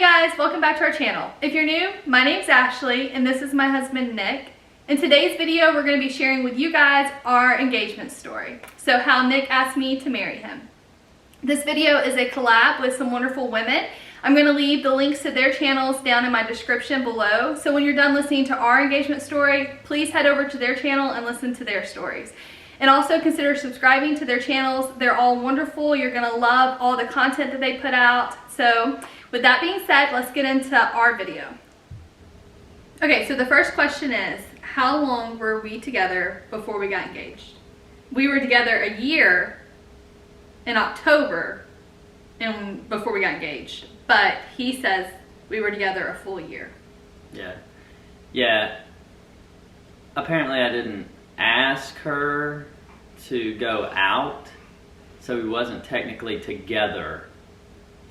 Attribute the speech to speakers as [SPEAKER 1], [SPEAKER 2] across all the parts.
[SPEAKER 1] guys, welcome back to our channel. If you're new, my name's Ashley and this is my husband Nick. In today's video, we're going to be sharing with you guys our engagement story. So how Nick asked me to marry him. This video is a collab with some wonderful women. I'm going to leave the links to their channels down in my description below. So when you're done listening to our engagement story, please head over to their channel and listen to their stories. And also consider subscribing to their channels. They're all wonderful. You're going to love all the content that they put out. So with that being said, let's get into our video. Okay, so the first question is, how long were we together before we got engaged? We were together a year in October and before we got engaged, but he says we were together a full year.
[SPEAKER 2] Yeah. Apparently I didn't ask her to go out, so we wasn't technically together.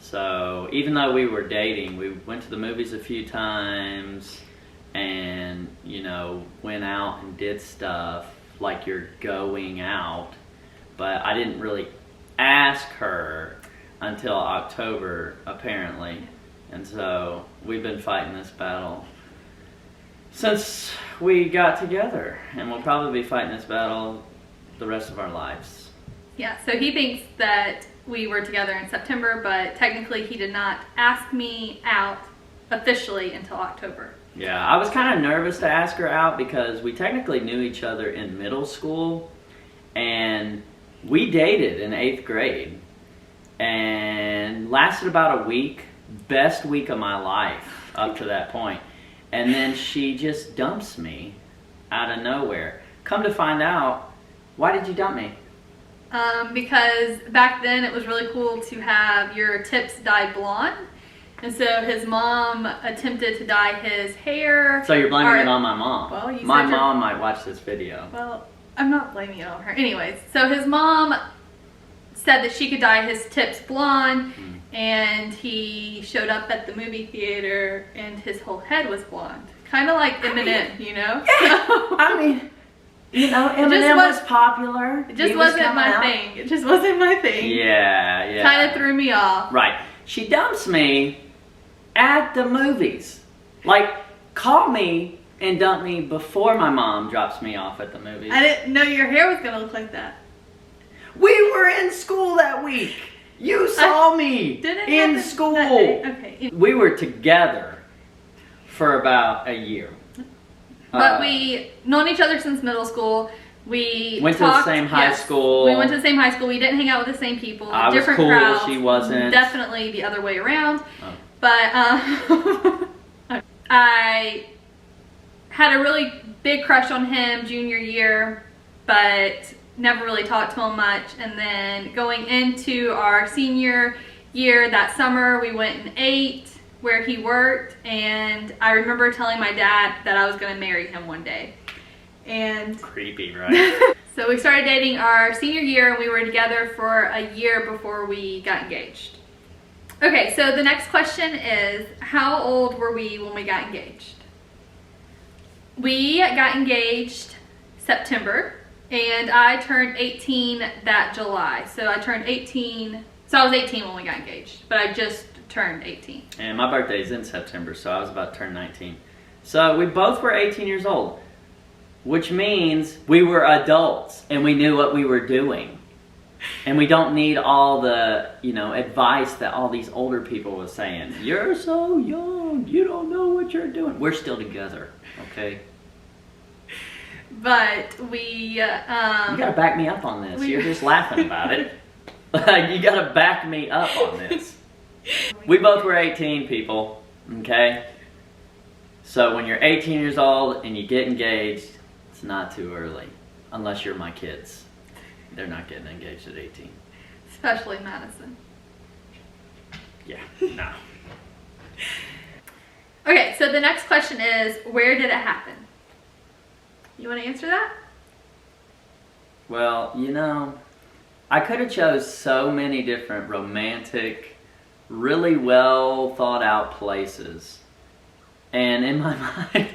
[SPEAKER 2] So even though we were dating, we went to the movies a few times and, you know, went out and did stuff like you're going out, but I didn't really ask her until October, apparently. And so we've been fighting this battle since we got together, and we'll probably be fighting this battle the rest of our lives.
[SPEAKER 1] Yeah, so he thinks that we were together in September, but technically he did not ask me out officially until October.
[SPEAKER 2] Yeah, I was kind of nervous to ask her out because we technically knew each other in middle school, and we dated in 8th grade and lasted about a week, best week of my life up to that point. And then she just dumps me out of nowhere. Come to find out, why did you dump me?
[SPEAKER 1] Because back then it was really cool to have your tips dyed blonde. And so his mom attempted to dye his hair.
[SPEAKER 2] So you're blaming it on my mom.
[SPEAKER 1] Well,
[SPEAKER 2] my mom might watch this video.
[SPEAKER 1] Well, I'm not blaming it on her. Anyways, so his mom said that she could dye his tips blonde. And he showed up at the movie theater and his whole head was blonde. Kind of like Eminem, you know?
[SPEAKER 2] Yeah, I mean, you know, Eminem was popular.
[SPEAKER 1] It just wasn't my thing. It just wasn't my thing.
[SPEAKER 2] Yeah.
[SPEAKER 1] Kind of threw me off.
[SPEAKER 2] Right. She dumps me at the movies. Like, call me and dump me before my mom drops me off at the movies.
[SPEAKER 1] I didn't know your hair was going to look like that.
[SPEAKER 2] We were in school that week. You saw me in school.
[SPEAKER 1] Okay.
[SPEAKER 2] We were together for about a year.
[SPEAKER 1] But we known each other since middle school. We
[SPEAKER 2] went to the same high school.
[SPEAKER 1] We went to the same high school. We didn't hang out with the same people.
[SPEAKER 2] I
[SPEAKER 1] different
[SPEAKER 2] was cool,
[SPEAKER 1] crowds.
[SPEAKER 2] she wasn't.
[SPEAKER 1] Definitely the other way around.
[SPEAKER 2] Oh.
[SPEAKER 1] But I had a really big crush on him junior year, but never really talked to him much. And then going into our senior year that summer, we went and ate where he worked, and I remember telling my dad that I was going to marry him one day. And
[SPEAKER 2] creepy, right?
[SPEAKER 1] So we started dating our senior year, and we were together for a year before we got engaged. Okay, so the next question is, how old were we when we got engaged? We got engaged September. And I turned 18 that July. So I turned 18, so I was 18 when we got engaged, but I just turned 18.
[SPEAKER 2] And my birthday's in September, so I was about to turn 19. So we both were 18 years old, which means we were adults and we knew what we were doing. And we don't need all the, you know, advice that all these older people were saying. You're so young, you don't know what you're doing. We're still together, okay?
[SPEAKER 1] But we you
[SPEAKER 2] gotta back me up on this. You're just laughing about it. You gotta back me up on this. We both were 18, people, okay? So when you're 18 years old and you get engaged, it's not too early. Unless you're my kids. They're not getting engaged at 18.
[SPEAKER 1] Especially Madison.
[SPEAKER 2] Yeah, no.
[SPEAKER 1] Okay, so the next question is, where did it happen? You want to answer that?
[SPEAKER 2] Well, you know, I could have chose so many different romantic, really well thought out places. And in my mind,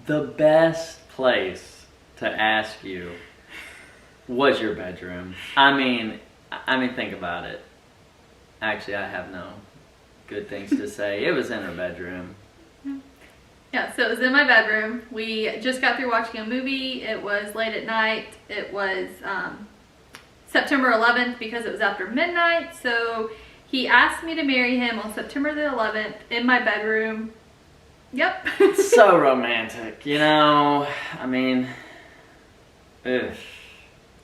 [SPEAKER 2] the best place to ask you was your bedroom. I mean, think about it. Actually, I have no good things to say. It was in her bedroom.
[SPEAKER 1] Yeah, so it was in my bedroom. We just got through watching a movie. It was late at night. It was September 11th because it was after midnight. So he asked me to marry him on September the 11th in my bedroom. Yep.
[SPEAKER 2] So romantic, you know. I mean, ugh.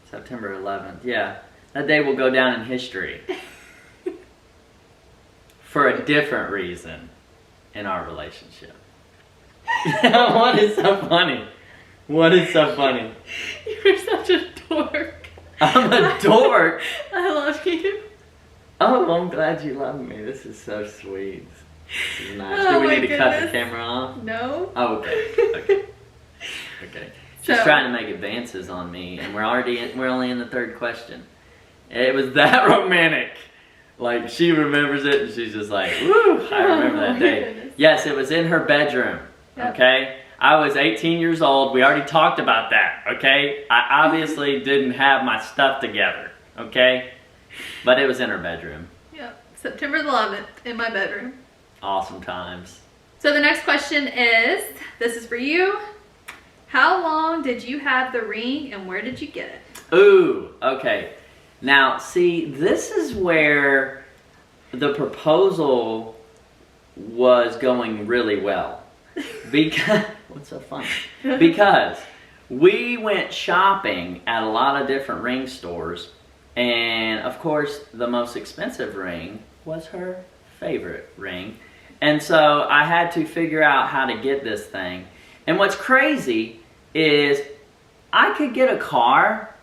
[SPEAKER 2] September 11th. Yeah, that day will go down in history for a different reason in our relationship. What is so funny? What is so funny?
[SPEAKER 1] You're such a dork.
[SPEAKER 2] I'm a dork.
[SPEAKER 1] I love you.
[SPEAKER 2] Oh, I'm glad you love me. This is so sweet. This is nice.
[SPEAKER 1] Oh,
[SPEAKER 2] Do we
[SPEAKER 1] my
[SPEAKER 2] need to cut the
[SPEAKER 1] goodness.
[SPEAKER 2] camera off?
[SPEAKER 1] No.
[SPEAKER 2] Oh, okay. Okay. Okay. She's
[SPEAKER 1] So-
[SPEAKER 2] trying to make advances on me, and we're only in the third question. It was that romantic. Like, she remembers it, and she's just like, woo, I remember
[SPEAKER 1] Oh,
[SPEAKER 2] that
[SPEAKER 1] my
[SPEAKER 2] day.
[SPEAKER 1] goodness.
[SPEAKER 2] Yes, it was in her bedroom,
[SPEAKER 1] Yep.
[SPEAKER 2] okay? I was 18 years old. We already talked about that, okay? I obviously didn't have my stuff together, okay? But it was in her bedroom.
[SPEAKER 1] Yep. September the 11th in my bedroom.
[SPEAKER 2] Awesome times.
[SPEAKER 1] So the next question is, this is for you. How long did you have the ring and where did you get it?
[SPEAKER 2] Ooh, okay. Now, see, this is where the proposal was going really well. Because, what's so funny? Because we went shopping at a lot of different ring stores, and of course, the most expensive ring was her favorite ring. And so I had to figure out how to get this thing. And what's crazy is I could get a car,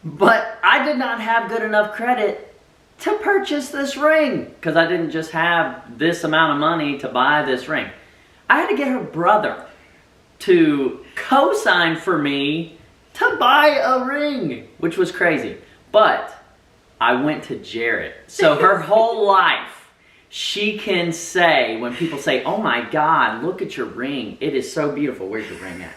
[SPEAKER 2] but I did not have good enough credit to purchase this ring because I didn't just have this amount of money to buy this ring. I had to get her brother to co-sign for me to buy a ring, which was crazy. But I went to Jared. So her whole life, she can say, when people say, oh my God, look at your ring. It is so beautiful. Where's your ring at?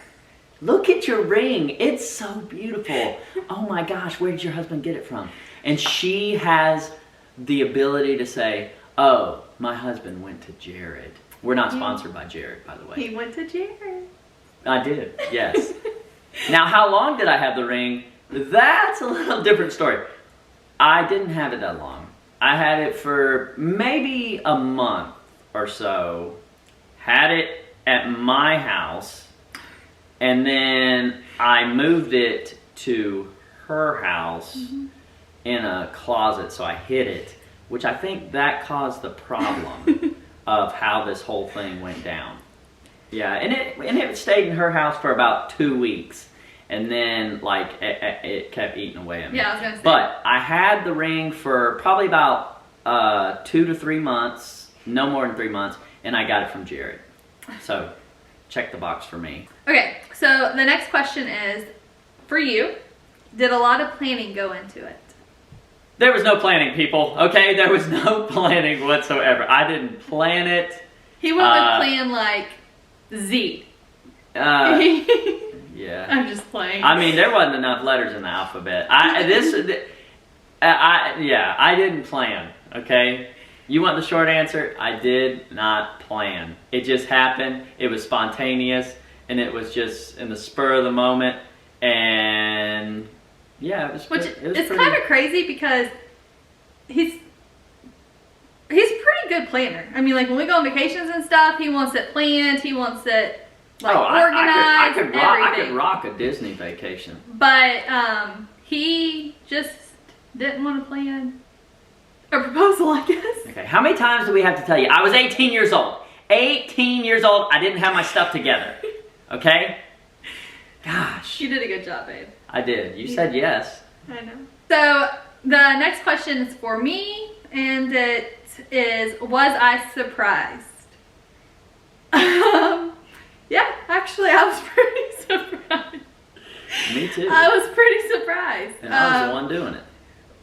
[SPEAKER 2] Look at your ring. It's so beautiful. Oh my gosh, where did your husband get it from? And she has the ability to say, oh, my husband went to Jared. We're not sponsored by Jared, by the way.
[SPEAKER 1] He went to Jared.
[SPEAKER 2] I did, yes. Now, how long did I have the ring? That's a little different story. I didn't have it that long. I had it for maybe a month or so. Had it at my house. And then I moved it to her house in a closet, so I hid it. Which I think that caused the problem of how this whole thing went down. Yeah, and it stayed in her house for about 2 weeks. And then, like, it kept eating away at me.
[SPEAKER 1] Yeah, I was going to say.
[SPEAKER 2] But I had the ring for probably about 2 to 3 months, no more than 3 months, and I got it from Jared. So, check the box for me.
[SPEAKER 1] Okay, so the next question is, for you, did a lot of planning go into it?
[SPEAKER 2] There was no planning, people, okay? There was no planning whatsoever. I didn't plan it.
[SPEAKER 1] He went with plan like Z.
[SPEAKER 2] Yeah.
[SPEAKER 1] I'm just playing.
[SPEAKER 2] I mean, there wasn't enough letters in the alphabet. I didn't plan, okay? You want the short answer? I did not plan. It just happened. It was spontaneous, and it was just in the spur of the moment, and yeah, it was.
[SPEAKER 1] Which
[SPEAKER 2] it was
[SPEAKER 1] it's
[SPEAKER 2] pretty,
[SPEAKER 1] kind of crazy because he's a pretty good planner. I mean, like when we go on vacations and stuff, he wants it planned. He wants it like organized.
[SPEAKER 2] I could rock a Disney vacation.
[SPEAKER 1] But he just didn't want to plan a proposal, I guess.
[SPEAKER 2] Okay, how many times do we have to tell you? I was 18 years old. 18 years old. I didn't have my stuff together. Okay? Gosh.
[SPEAKER 1] You did a good job, babe.
[SPEAKER 2] I did. You said yes.
[SPEAKER 1] I know. So the next question is for me, and it is, was I surprised? Yeah, actually, I was pretty surprised.
[SPEAKER 2] Me too.
[SPEAKER 1] I was pretty surprised.
[SPEAKER 2] And I was the one doing it.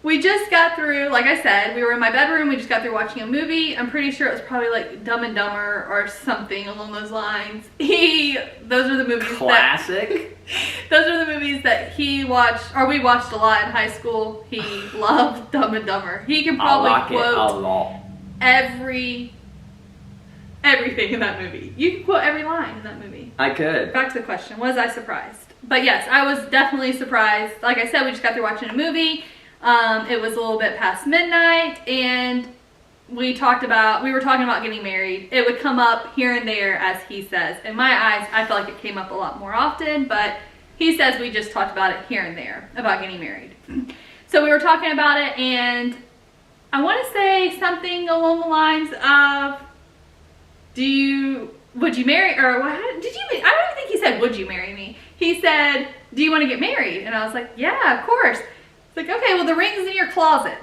[SPEAKER 1] We just got through, like I said, we were in my bedroom. We just got through watching a movie. I'm pretty sure it was probably like Dumb and Dumber or something along those lines. Those are the movies.
[SPEAKER 2] Classic.
[SPEAKER 1] Those are the movies that he watched, or we watched a lot in high school. He loved Dumb and Dumber. He can probably
[SPEAKER 2] I like it a
[SPEAKER 1] quote
[SPEAKER 2] lot.
[SPEAKER 1] every everything in that movie. You can quote every line in that movie.
[SPEAKER 2] I could.
[SPEAKER 1] Back to the question, was I surprised? But yes, I was definitely surprised. Like I said, we just got through watching a movie. It was a little bit past midnight, and we were talking about getting married. It would come up here and there, as he says. In my eyes, I felt like it came up a lot more often, but he says we just talked about it here and there, about getting married. So we were talking about it, and I want to say something along the lines of, would you marry, or what, I don't even think he said, would you marry me? He said, do you want to get married? And I was like, yeah, of course. It's like, okay, well, the ring's in your closet.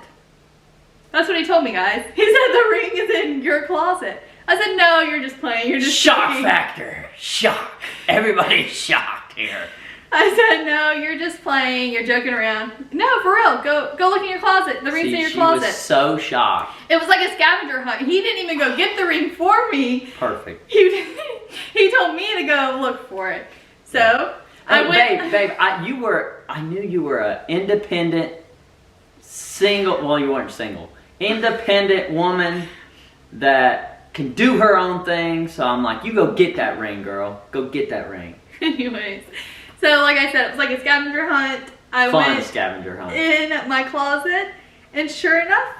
[SPEAKER 1] That's what he told me, guys. He said the ring is in your closet. I said, no, you're just playing. You're just
[SPEAKER 2] shock
[SPEAKER 1] joking.
[SPEAKER 2] factor. Shock. Everybody's shocked here.
[SPEAKER 1] I said, no, you're just playing. You're joking around. No, for real. Go look in your closet. The ring's in your closet.
[SPEAKER 2] She was so shocked.
[SPEAKER 1] It was like a scavenger hunt. He didn't even go get the ring for me.
[SPEAKER 2] Perfect.
[SPEAKER 1] He told me to go look for it. So I went.
[SPEAKER 2] Babe, I knew you were an independent, single. Well, you weren't single. Independent woman that can do her own thing. So I'm like, you go get that ring, girl. Go get that ring.
[SPEAKER 1] Anyways, so like I said, it was like a scavenger hunt. I went
[SPEAKER 2] scavenger hunt
[SPEAKER 1] in my closet, and sure enough,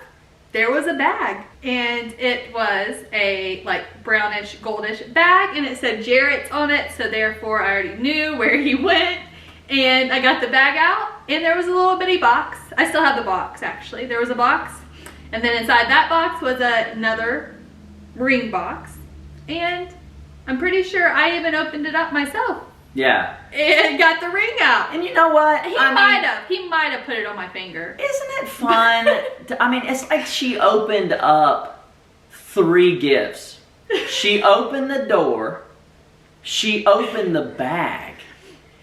[SPEAKER 1] there was a bag, and it was a like brownish, goldish bag, and it said Jarrett's on it. So therefore, I already knew where he went. And I got the bag out, and there was a little bitty box. I still have the box, actually. There was a box, and then inside that box was another ring box. And I'm pretty sure I even opened it up myself.
[SPEAKER 2] Yeah.
[SPEAKER 1] And got the ring out.
[SPEAKER 2] And you know what?
[SPEAKER 1] He might have put it on my finger.
[SPEAKER 2] Isn't it fun? It's like she opened up 3 gifts. She opened the door. She opened the bag.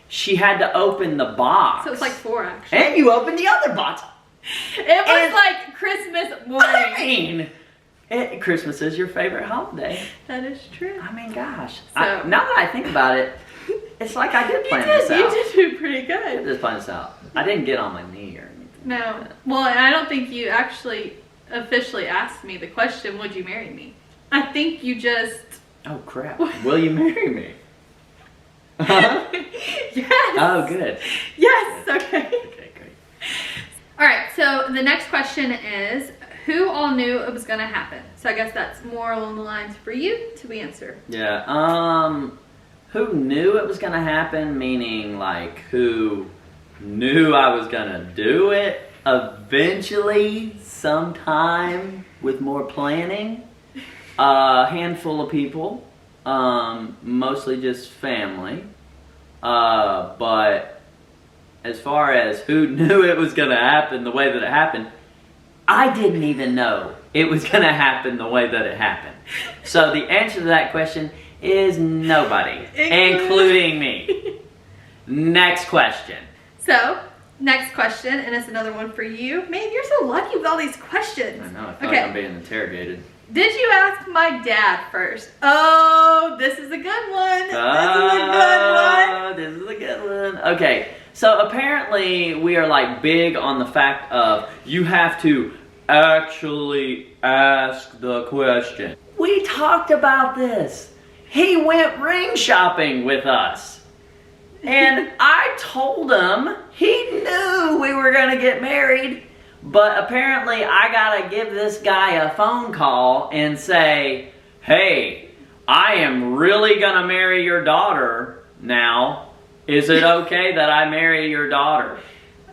[SPEAKER 2] She had to open the box.
[SPEAKER 1] So it's like 4, actually.
[SPEAKER 2] And you opened the other box.
[SPEAKER 1] It was like Christmas morning.
[SPEAKER 2] Christmas is your favorite holiday.
[SPEAKER 1] That is true.
[SPEAKER 2] I mean, gosh.
[SPEAKER 1] So,
[SPEAKER 2] now that I think about it, it's like I did plan this out.
[SPEAKER 1] You did do pretty
[SPEAKER 2] I
[SPEAKER 1] good.
[SPEAKER 2] did plan this out. I didn't get on my knee or anything.
[SPEAKER 1] No. Well, and I don't think you actually officially asked me the question, would you marry me? I think you just...
[SPEAKER 2] Oh, crap. Will you marry me?
[SPEAKER 1] Yes.
[SPEAKER 2] Oh, good.
[SPEAKER 1] Yes, okay.
[SPEAKER 2] Okay, great.
[SPEAKER 1] All right, so the next question is, who all knew it was going to happen? So I guess that's more along the lines for you to answer.
[SPEAKER 2] Yeah, who knew it was going to happen, meaning like who knew I was going to do it eventually, sometime with more planning. A handful of people, mostly just family. But as far as who knew it was going to happen the way that it happened, I didn't even know it was going to happen the way that it happened. So the answer to that question is nobody, including me. Next question.
[SPEAKER 1] So, next question, and it's another one for you. Man, you're so lucky with all these questions.
[SPEAKER 2] I know, I feel like I'm being interrogated.
[SPEAKER 1] Did you ask my dad first? Oh, this is a good one.
[SPEAKER 2] This is a good one. Okay, so apparently we are like big on the fact of you have to actually ask the question. We talked about this. He went ring shopping with us. And I told him he knew we were going to get married. But apparently I gotta give this guy a phone call and say, hey, I am really gonna marry your daughter now. Is it okay that I marry your daughter?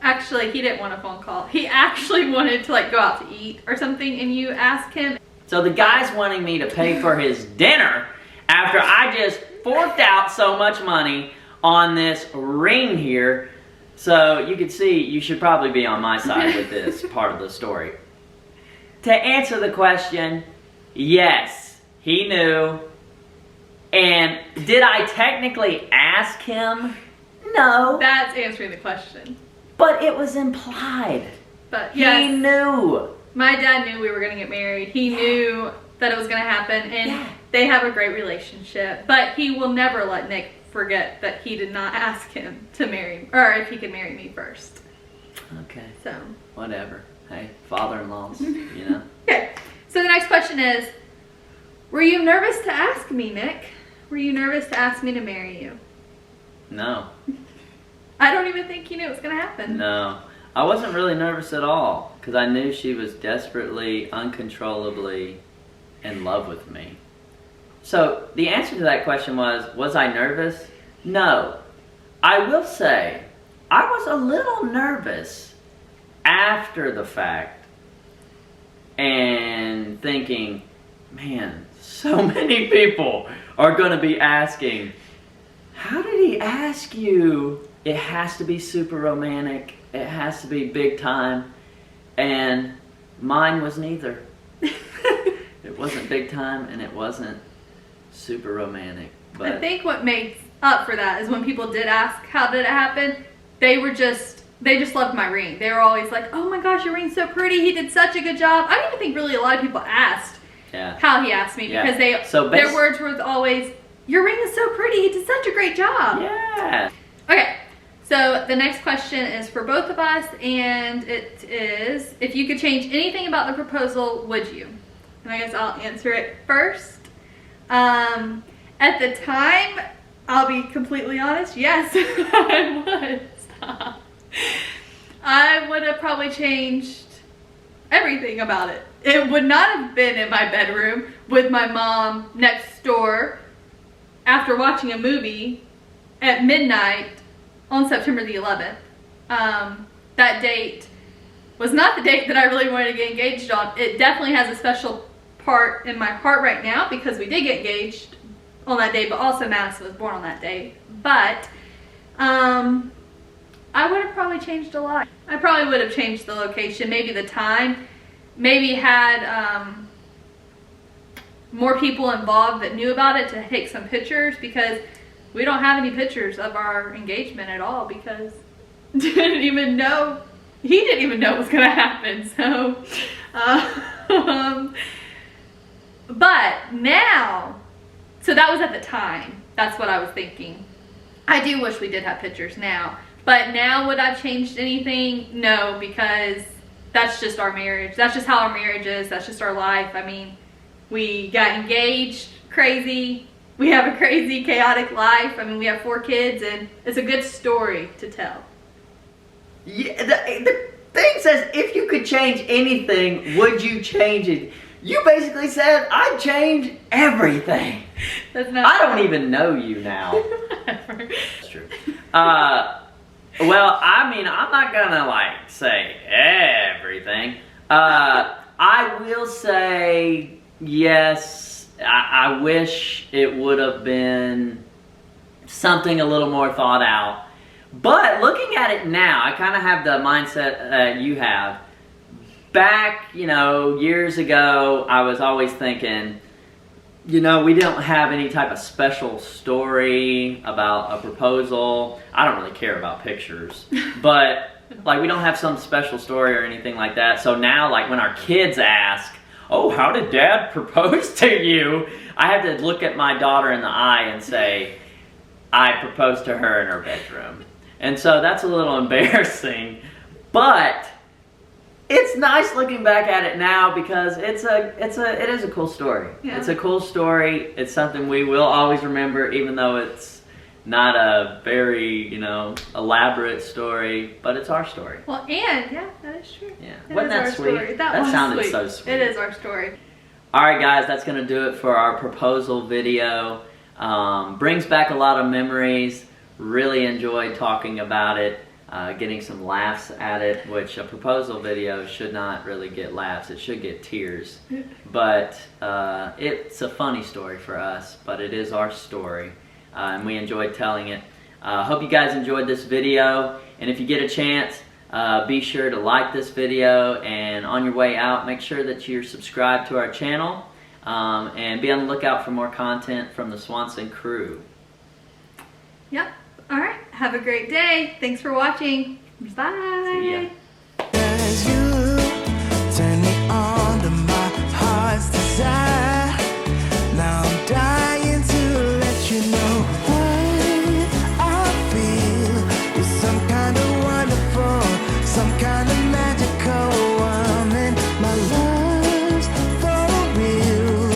[SPEAKER 1] Actually, he didn't want a phone call. He actually wanted to like go out to eat or something, and you asked him.
[SPEAKER 2] So the guy's wanting me to pay for his dinner after I just forked out so much money on this ring here. So you can see you should probably be on my side with this part of the story. To answer the question, yes, he knew. And did I technically ask him? No.
[SPEAKER 1] That's answering the question.
[SPEAKER 2] But it was implied.
[SPEAKER 1] But yes,
[SPEAKER 2] he knew.
[SPEAKER 1] My dad knew we were going to get married. He knew that it was going to happen, and they have a great relationship. But he will never let Nick forget that he did not ask him to marry, or if he could marry me first.
[SPEAKER 2] Okay.
[SPEAKER 1] So.
[SPEAKER 2] Whatever. Hey, father-in-laws, you know.
[SPEAKER 1] Okay. So the next question is, Were you nervous to ask me, Nick? Were you nervous to ask me to marry you?
[SPEAKER 2] No.
[SPEAKER 1] I don't even think you knew it was going to happen.
[SPEAKER 2] No. I wasn't really nervous at all because I knew she was desperately, uncontrollably in love with me. So the answer to that question was I nervous? No. I will say, I was a little nervous after the fact and thinking, man, so many people are going to be asking, how did he ask you? It has to be super romantic. It has to be big time. And mine was neither. It wasn't big time and it wasn't super romantic. But
[SPEAKER 1] I think what makes up for that is when people did ask how did it happen, they just loved my ring. They were always like, oh my gosh, your ring's so pretty. He did such a good job. I don't even think really a lot of people asked how he asked me because their words were always, your ring is so pretty. He did such a great job.
[SPEAKER 2] Yeah.
[SPEAKER 1] Okay. So the next question is for both of us, and it is, if you could change anything about the proposal, would you? And I guess I'll answer it first. At the time, I'll be completely honest, yes, I would. Stop. I would have probably changed everything about it. It would not have been in my bedroom with my mom next door after watching a movie at midnight on September the 11th. That date was not the date that I really wanted to get engaged on. It definitely has a special part in my heart right now because we did get engaged on that day, but also Madison was born on that day. But I would have probably changed a lot. I probably would have changed the location, maybe the time, maybe had more people involved that knew about it to take some pictures, because we don't have any pictures of our engagement at all because he didn't even know it was gonna happen. So but now, so that was at the time, that's what I was thinking. I do wish we did have pictures now, but now would I have changed anything? No, because that's just our marriage. That's just how our marriage is. That's just our life. I mean, we got engaged, crazy. We have a crazy, chaotic life. I mean, we have 4 kids, and it's a good story to tell.
[SPEAKER 2] Yeah, the thing says, if you could change anything, would you change it? You basically said, I'd change everything.
[SPEAKER 1] That's not
[SPEAKER 2] I don't even know you now. That's true. Well, I mean, I'm not gonna like say everything. I will say yes. I wish it would have been something a little more thought out. But looking at it now, I kind of have the mindset that you have. Back, years ago, I was always thinking, we don't have any type of special story about a proposal. I don't really care about pictures, but like we don't have some special story or anything like that. So now, like when our kids ask, oh, how did Dad propose to you? I have to look at my daughter in the eye and say, I proposed to her in her bedroom. And so that's a little embarrassing, but it's nice looking back at it now because it is a cool story. Yeah. It's a cool story. It's something we will always remember, even though it's not a very, elaborate story, but it's our story.
[SPEAKER 1] Well, and yeah, that is true.
[SPEAKER 2] Yeah, wasn't that sweet?
[SPEAKER 1] Story.
[SPEAKER 2] That sounded so sweet.
[SPEAKER 1] It is our story.
[SPEAKER 2] All right, guys, that's gonna do it for our proposal video. Brings back a lot of memories. Really enjoyed talking about it. Getting some laughs at it, which a proposal video should not really get laughs. It should get tears. But it's a funny story for us, but it is our story, and we enjoyed telling it. Hope you guys enjoyed this video, and if you get a chance, be sure to like this video, and on your way out, make sure that you're subscribed to our channel, and be on the lookout for more content from the Swanson crew.
[SPEAKER 1] Yep. All right. Have a great day. Thanks for watching. Bye.
[SPEAKER 2] See ya.